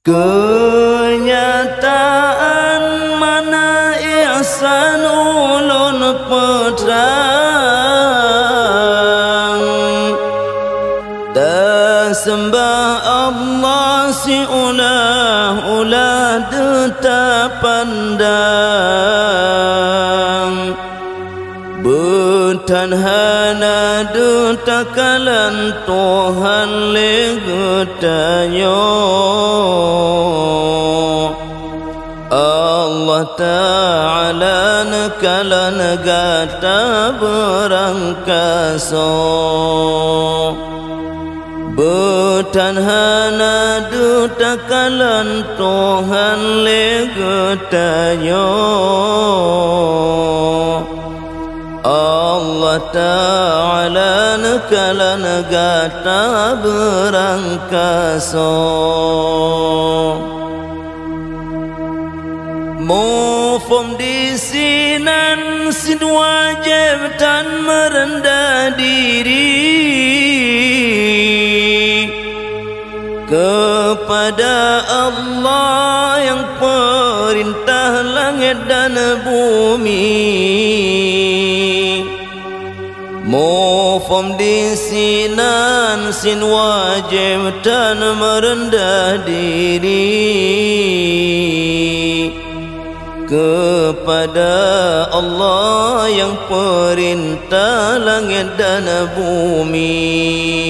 Kenyataan mana ihsan ulun peterang, tersembah Allah si ulah deta pandang, bertanhana deta kalan Tuhan legetanyo. Allah Ta'ala nekalan gata berangkaso, bertanhana duta kalan Tuhan legetanyo. Allah Ta'ala nekalan gata berangkaso. Mufum di sinan sin wajib tan merendah diri kepada Allah yang perintah langit dan bumi. Mufum di sinan sin wajib tan merendah diri kepada Allah yang perintah langit dan bumi.